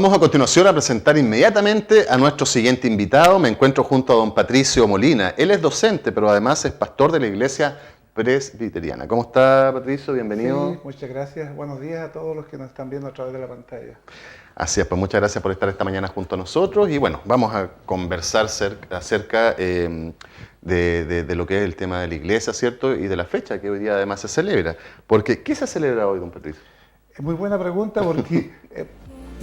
Vamos a continuación a presentar inmediatamente a nuestro siguiente invitado. Me encuentro junto a don Patricio Molina. Él es docente, pero además es pastor de la Iglesia Presbiteriana. ¿Cómo está, Patricio? Bienvenido. Sí, muchas gracias. Buenos días a todos los que nos están viendo a través de la pantalla. Así es, pues muchas gracias por estar esta mañana junto a nosotros. Y bueno, vamos a conversar acerca de lo que es el tema de la Iglesia, ¿cierto? Y de la fecha que hoy día además se celebra. Porque, ¿qué se celebra hoy, don Patricio? Es muy buena pregunta porque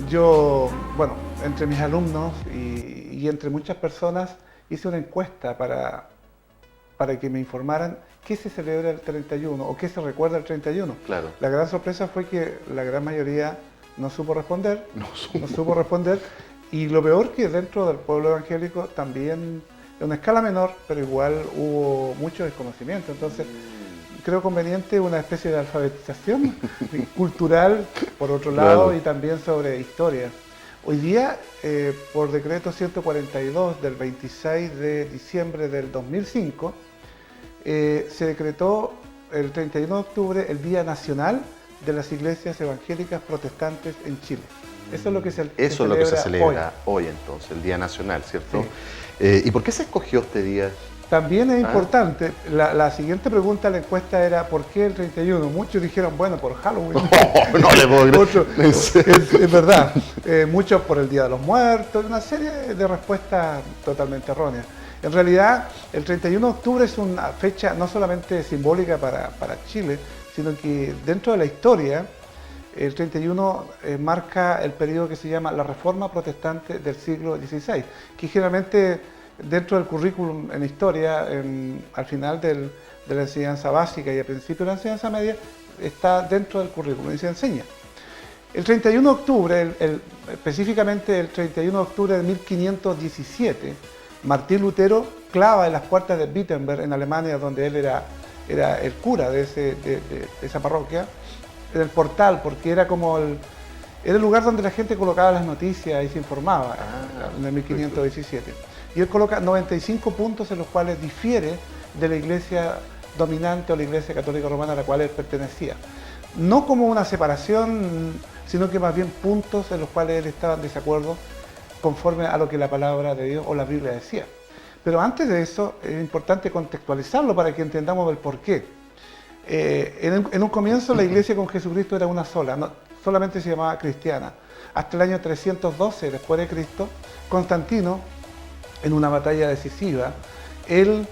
yo, bueno, entre mis alumnos y entre muchas personas hice una encuesta para que me informaran qué se celebra el 31 o qué se recuerda el 31. Claro. La gran sorpresa fue que la gran mayoría no supo responder, no supo responder, y lo peor que dentro del pueblo evangélico también, en una escala menor, pero igual hubo mucho desconocimiento. Entonces, creo conveniente una especie de alfabetización cultural, por otro lado, claro, y también sobre historia. Hoy día, por decreto 142 del 26 de diciembre del 2005, se decretó el 31 de octubre el Día Nacional de las Iglesias Evangélicas Protestantes en Chile. Eso es lo que se celebra hoy entonces, el Día Nacional, ¿cierto? Sí. ¿Y por qué se escogió este día? También es importante, la siguiente pregunta de la encuesta era ¿por qué el 31? Muchos dijeron, bueno, por Halloween. Oh, no le puedo creer. Es verdad, muchos por el Día de los Muertos, una serie de respuestas totalmente erróneas. En realidad, el 31 de octubre es una fecha no solamente simbólica para Chile, sino que dentro de la historia, el 31 marca el periodo que se llama la Reforma Protestante del siglo XVI, que generalmente dentro del currículum en historia, al final de la enseñanza básica y al principio de la enseñanza media, está dentro del currículum y se enseña. El 31 de octubre, específicamente el 31 de octubre de 1517, Martín Lutero clava en las puertas de Wittenberg, en Alemania, donde él era el cura de esa parroquia, en el portal, porque era como era el lugar donde la gente colocaba las noticias y se informaba en el 1517. Y él coloca 95 puntos en los cuales difiere de la iglesia dominante o la iglesia católica romana a la cual él pertenecía. No como una separación, sino que más bien puntos en los cuales él estaba en desacuerdo conforme a lo que la palabra de Dios o la Biblia decía. Pero antes de eso es importante contextualizarlo para que entendamos el porqué. En un comienzo la iglesia con Jesucristo era una sola, solamente se llamaba cristiana. Hasta el año 312 después de Cristo, Constantino, en una batalla decisiva, él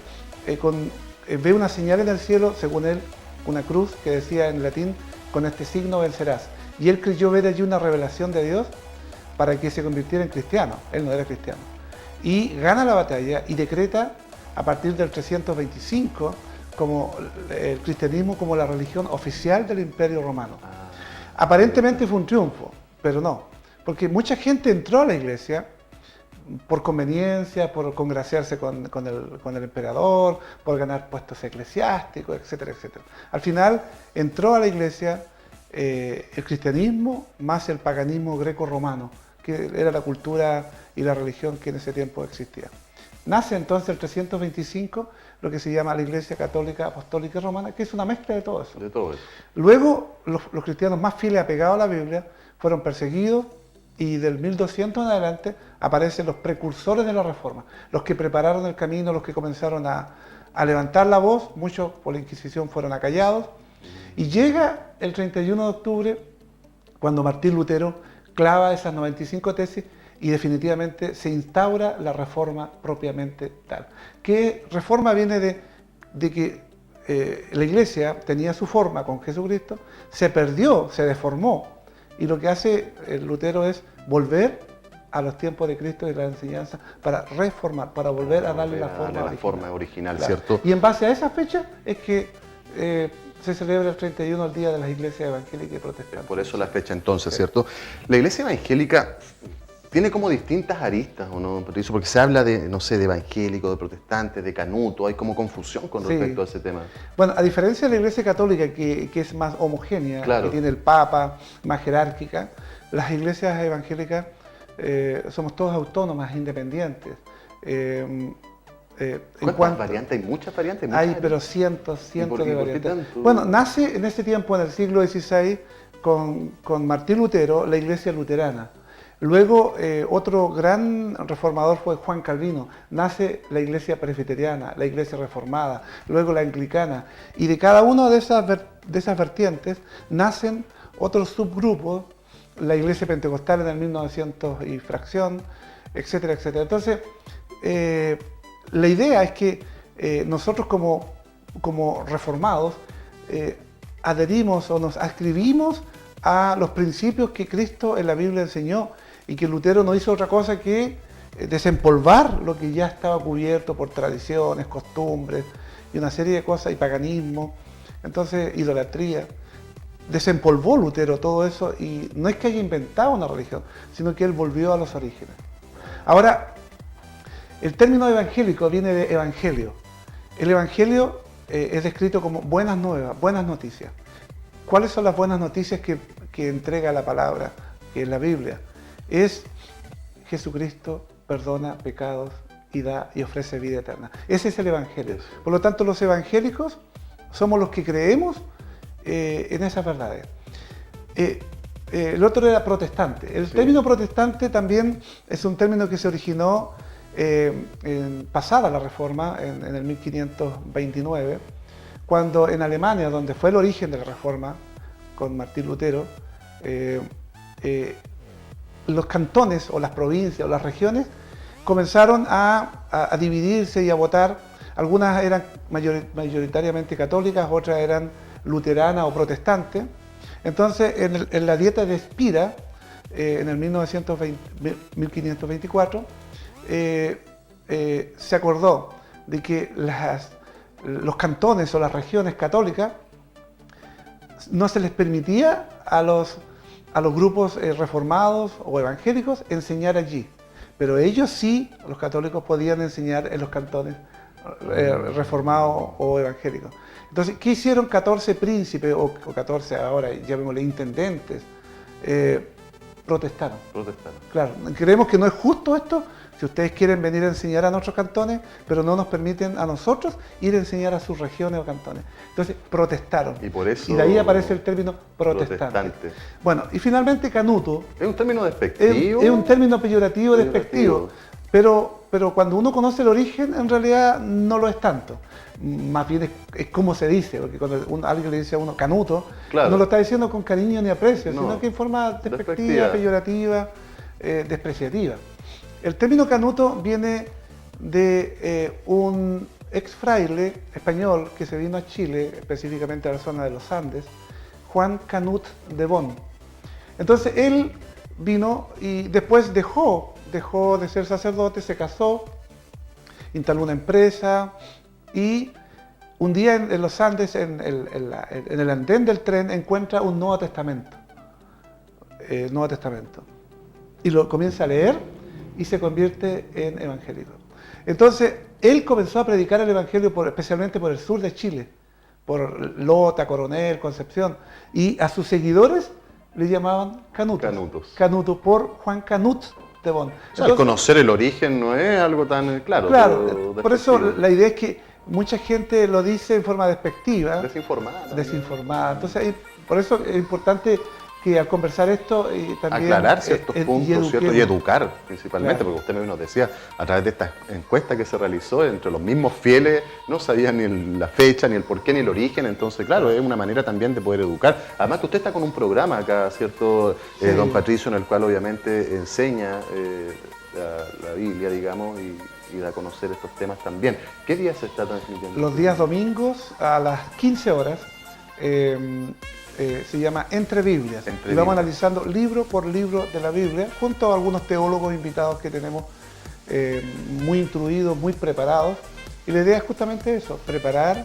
ve una señal en el cielo, según él, una cruz que decía en latín, con este signo vencerás. Y él creyó ver allí una revelación de Dios para que se convirtiera en cristiano. Él no era cristiano. Y gana la batalla y decreta a partir del 325 como el cristianismo como la religión oficial del Imperio Romano. Aparentemente fue un triunfo, pero no, porque mucha gente entró a la iglesia por conveniencia, por congraciarse con el emperador, por ganar puestos eclesiásticos, etcétera, etcétera. Al final entró a la iglesia el cristianismo más el paganismo greco-romano, que era la cultura y la religión que en ese tiempo existía. Nace entonces el 325 lo que se llama la Iglesia Católica Apostólica y Romana, que es una mezcla de todo eso. Luego los cristianos más fieles apegados a la Biblia fueron perseguidos y del 1200 en adelante aparecen los precursores de la Reforma, los que prepararon el camino, los que comenzaron a levantar la voz, muchos por la Inquisición fueron acallados, y llega el 31 de octubre cuando Martín Lutero clava esas 95 tesis y definitivamente se instaura la reforma propiamente tal. ¿Qué reforma viene de que la iglesia tenía su forma con Jesucristo, se perdió, se deformó, y lo que hace Lutero es volver a los tiempos de Cristo y la enseñanza para reformar, para volver a darle la forma original, claro. ¿Cierto? Y en base a esa fecha es que se celebra el 31, el Día de las Iglesias Evangélicas y Protestantes. Por eso la fecha entonces, ¿cierto? La iglesia evangélica tiene como distintas aristas, ¿o no, Patricio? Porque se habla de, no sé, de evangélico, de protestante, de canuto, hay como confusión con respecto a ese tema. Bueno, a diferencia de la iglesia católica, que es más homogénea, claro, que tiene el papa, más jerárquica, las iglesias evangélicas somos todos autónomas, independientes. ¿Cuántas variantes? ¿Hay muchas variantes? Hay, pero cientos de variantes. Bueno, nace en ese tiempo, en el siglo XVI, con Martín Lutero, la iglesia luterana. Luego, otro gran reformador fue Juan Calvino. Nace la iglesia presbiteriana, la iglesia reformada, luego la anglicana. Y de cada una de esas vertientes nacen otros subgrupos, la iglesia pentecostal en el 1900 y fracción, etcétera, etcétera. Entonces, la idea es que nosotros como reformados adherimos o nos adscribimos a los principios que Cristo en la Biblia enseñó y que Lutero no hizo otra cosa que desempolvar lo que ya estaba cubierto por tradiciones, costumbres y una serie de cosas, y paganismo, entonces idolatría. Desempolvó Lutero todo eso y no es que haya inventado una religión, sino que él volvió a los orígenes. Ahora, el término evangélico viene de evangelio. El evangelio es descrito como buenas nuevas, buenas noticias. ¿Cuáles son las buenas noticias que entrega la palabra, que es la Biblia? Es Jesucristo perdona pecados y da y ofrece vida eterna. Ese es el evangelio. Por lo tanto, los evangélicos somos los que creemos en esas verdades. El otro era protestante. El término protestante también es un término que se originó pasada la Reforma, en el 1529, cuando en Alemania, donde fue el origen de la Reforma, con Martín Lutero, los cantones o las provincias o las regiones comenzaron a dividirse y a votar. Algunas eran mayoritariamente católicas, otras eran luteranas o protestantes. Entonces, en la Dieta de Spira, en el 1524, se acordó de que los cantones o las regiones católicas no se les permitía a los grupos reformados o evangélicos enseñar allí, pero ellos sí, los católicos, podían enseñar en los cantones reformados o evangélicos. Entonces, ¿qué hicieron 14 príncipes o 14 ahora, llamémosle intendentes? Protestaron. Claro, creemos que no es justo esto, si ustedes quieren venir a enseñar a nuestros cantones, pero no nos permiten a nosotros ir a enseñar a sus regiones o cantones. Entonces, protestaron. Y de ahí aparece el término protestante. Bueno, y finalmente canuto. ¿Es un término despectivo? Es un término peyorativo, despectivo. Pero cuando uno conoce el origen, en realidad no lo es tanto. Más bien es como se dice, porque cuando alguien le dice a uno canuto, no lo está diciendo con cariño ni aprecio, sino que en forma despectiva, peyorativa, despreciativa. El término canuto viene de un ex fraile español que se vino a Chile, específicamente a la zona de los Andes, Juan Canut de Bon. Entonces él vino y después dejó de ser sacerdote, se casó, instaló una empresa y un día en los Andes, en el andén del tren, encuentra un Nuevo Testamento. Y lo comienza a leer y se convierte en evangélico. Entonces, él comenzó a predicar el evangelio especialmente por el sur de Chile, por Lota, Coronel, Concepción, y a sus seguidores le llamaban canutos. Canutos por Juan Canut de Bon. O sea, conocer el origen no es algo tan claro. Claro, por eso la idea es que mucha gente lo dice en forma despectiva. Desinformada. Entonces, por eso es importante que al conversar esto también aclarar ciertos puntos, ¿cierto? Y educar principalmente, porque usted nos decía, a través de esta encuesta que se realizó, entre los mismos fieles no sabían ni la fecha, ni el porqué, ni el origen. Entonces, claro, es una manera también de poder educar. Además que usted está con un programa acá, ¿cierto? Don Patricio, en el cual obviamente enseña la Biblia, digamos, y da a conocer estos temas también. ¿Qué días se está transmitiendo? Los días domingos a las 15 horas. Se llama Entre Biblias. Y vamos analizando libro por libro de la Biblia, junto a algunos teólogos invitados que tenemos muy instruidos, muy preparados. Y la idea es justamente eso, preparar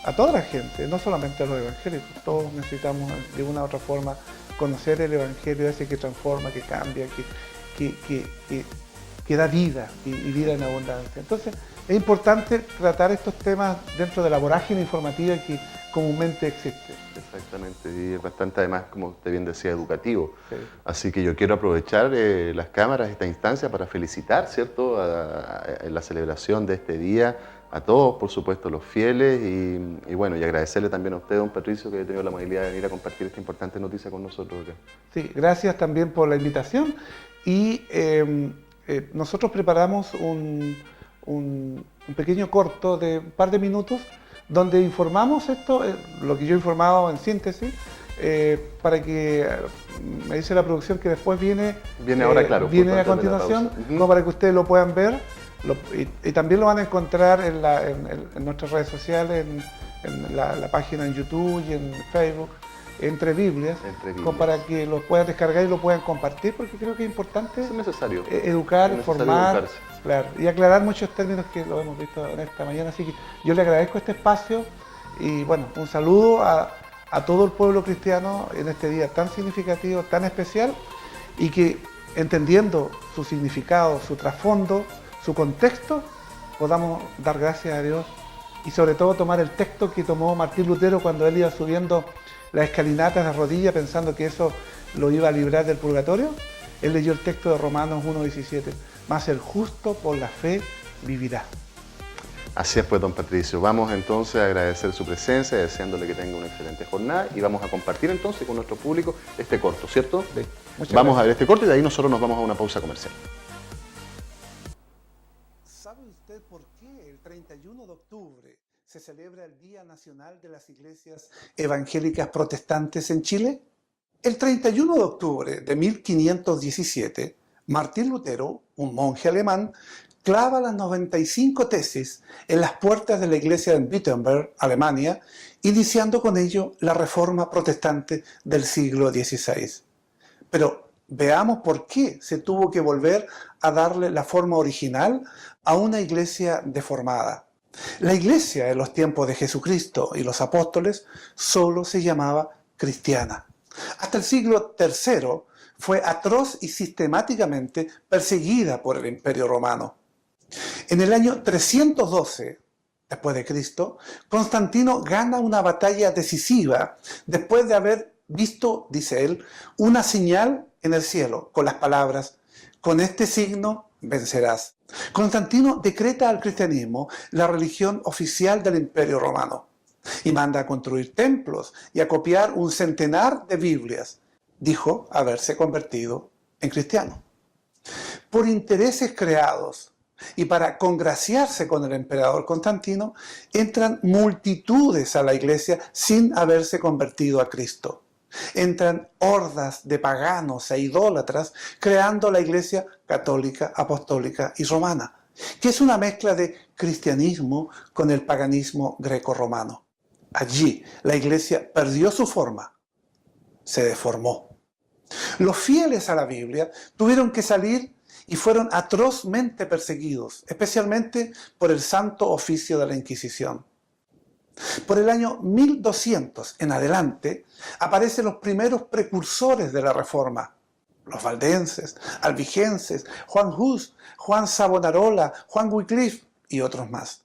a toda la gente, no solamente a los evangélicos. Todos necesitamos de una u otra forma conocer el evangelio ese que transforma, que cambia, que da vida y vida en abundancia. Entonces es importante tratar estos temas dentro de la vorágine informativa que comúnmente existe. Exactamente, y es bastante además, como usted bien decía, educativo. Sí. Así que yo quiero aprovechar las cámaras, esta instancia, para felicitar, ¿cierto?, en la celebración de este día a todos, por supuesto, los fieles, y bueno, y agradecerle también a usted, don Patricio, que ha tenido la amabilidad de venir a compartir esta importante noticia con nosotros acá. Sí, gracias también por la invitación y nosotros preparamos un pequeño corto de un par de minutos donde informamos esto, lo que yo he informado en síntesis, para que me dice la producción que después viene ahora, claro, viene a continuación, como para que ustedes lo puedan ver, y también lo van a encontrar en nuestras redes sociales, en la página en YouTube y en Facebook, Entre Biblias, como para que lo puedan descargar y lo puedan compartir, porque creo que es importante, es necesario educar, informar, educarse. claro, y aclarar muchos términos que lo hemos visto en esta mañana. Así que yo le agradezco este espacio y bueno, un saludo a todo el pueblo cristiano en este día tan significativo, tan especial, y que entendiendo su significado, su trasfondo, su contexto, podamos dar gracias a Dios y sobre todo tomar el texto que tomó Martín Lutero cuando él iba subiendo las escalinatas de rodillas pensando que eso lo iba a librar del purgatorio. Él leyó el texto de Romanos 1:17, mas el justo por la fe vivirá. Así es, pues, don Patricio. Vamos entonces a agradecer su presencia, deseándole que tenga una excelente jornada, y vamos a compartir entonces con nuestro público este corto, ¿cierto? Sí, vamos a ver este corto y de ahí nosotros nos vamos a una pausa comercial. ¿Sabe usted por qué el 31 de octubre se celebra el Día Nacional de las Iglesias Evangélicas Protestantes en Chile? El 31 de octubre de 1517, Martín Lutero, un monje alemán, clava las 95 tesis en las puertas de la iglesia en Wittenberg, Alemania, iniciando con ello la reforma protestante del siglo XVI. Pero veamos por qué se tuvo que volver a darle la forma original a una iglesia deformada. La iglesia en los tiempos de Jesucristo y los apóstoles solo se llamaba cristiana. Hasta el siglo III fue atroz y sistemáticamente perseguida por el Imperio Romano. En el año 312 después de Cristo, Constantino gana una batalla decisiva después de haber visto, dice él, una señal en el cielo con las palabras: con este signo vencerás. Constantino decreta al cristianismo la religión oficial del Imperio Romano y manda a construir templos y a copiar un centenar de Biblias. Dijo haberse convertido en cristiano. Por intereses creados y para congraciarse con el emperador Constantino, entran multitudes a la iglesia sin haberse convertido a Cristo. Entran hordas de paganos e idólatras creando la iglesia católica, apostólica y romana, que es una mezcla de cristianismo con el paganismo greco-romano. Allí la iglesia perdió su forma, se deformó. Los fieles a la Biblia tuvieron que salir y fueron atrozmente perseguidos, especialmente por el Santo Oficio de la Inquisición. Por el año 1200 en adelante aparecen los primeros precursores de la Reforma: los valdenses, albigenses, Juan Hus, Juan Savonarola, Juan Wycliffe y otros más.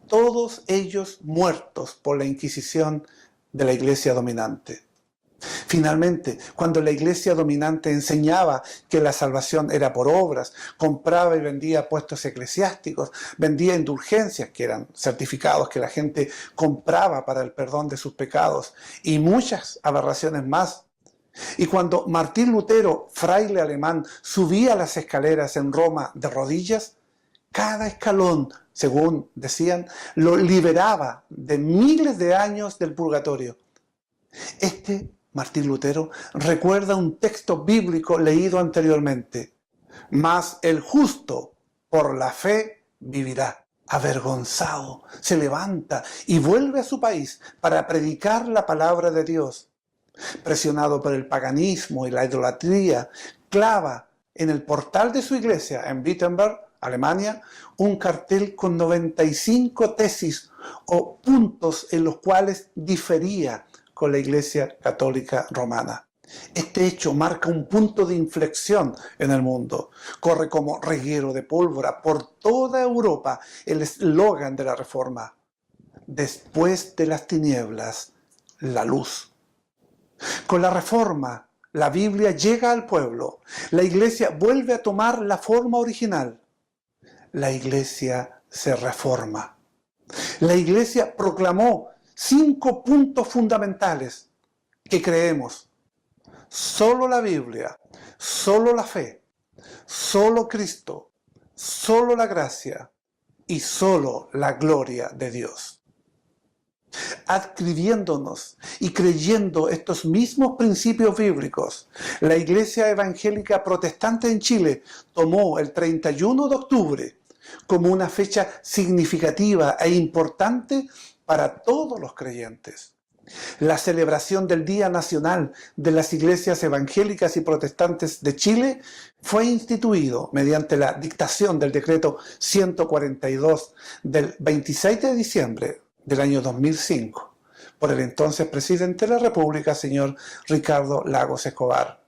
Todos ellos muertos por la Inquisición de la Iglesia dominante. Finalmente, cuando la iglesia dominante enseñaba que la salvación era por obras, compraba y vendía puestos eclesiásticos, vendía indulgencias, que eran certificados que la gente compraba para el perdón de sus pecados, y muchas aberraciones más. Y cuando Martín Lutero, fraile alemán, subía las escaleras en Roma de rodillas, cada escalón, según decían, lo liberaba de miles de años del purgatorio. Martín Lutero recuerda un texto bíblico leído anteriormente: mas el justo por la fe vivirá. Avergonzado, se levanta y vuelve a su país para predicar la palabra de Dios. Presionado por el paganismo y la idolatría, clava en el portal de su iglesia en Wittenberg, Alemania, un cartel con 95 tesis o puntos en los cuales difería con la Iglesia Católica Romana. Este hecho marca un punto de inflexión en el mundo. Corre como reguero de pólvora por toda Europa el eslogan de la Reforma: después de las tinieblas, la luz. Con la Reforma, la Biblia llega al pueblo. La Iglesia vuelve a tomar la forma original. La Iglesia se reforma. La Iglesia proclamó 5 puntos fundamentales que creemos: solo la Biblia, solo la fe, Solo Cristo, solo la gracia y solo la gloria de Dios. Adscribiéndonos y creyendo estos mismos principios bíblicos, la Iglesia Evangélica Protestante en Chile tomó el 31 de octubre como una fecha significativa e importante para todos los creyentes. La celebración del Día Nacional de las Iglesias Evangélicas y Protestantes de Chile fue instituido mediante la dictación del decreto 142 del 26 de diciembre del año 2005 por el entonces presidente de la República, señor Ricardo Lagos Escobar,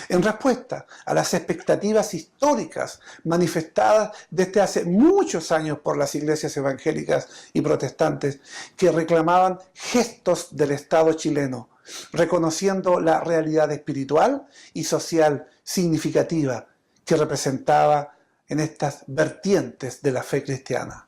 en respuesta a las expectativas históricas manifestadas desde hace muchos años por las iglesias evangélicas y protestantes que reclamaban gestos del Estado chileno, reconociendo la realidad espiritual y social significativa que representaba en estas vertientes de la fe cristiana.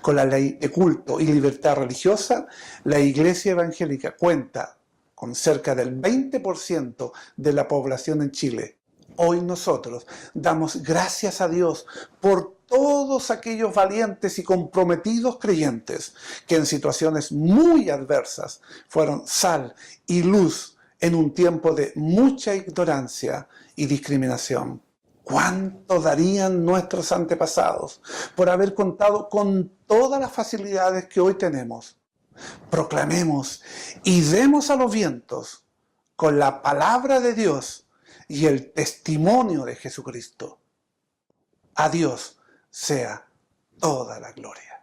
Con la ley de culto y libertad religiosa, la Iglesia Evangélica cuenta con cerca del 20% de la población en Chile. Hoy nosotros damos gracias a Dios por todos aquellos valientes y comprometidos creyentes que en situaciones muy adversas fueron sal y luz en un tiempo de mucha ignorancia y discriminación. ¿Cuánto darían nuestros antepasados por haber contado con todas las facilidades que hoy tenemos? Proclamemos y demos a los vientos con la palabra de Dios y el testimonio de Jesucristo. A Dios sea toda la gloria.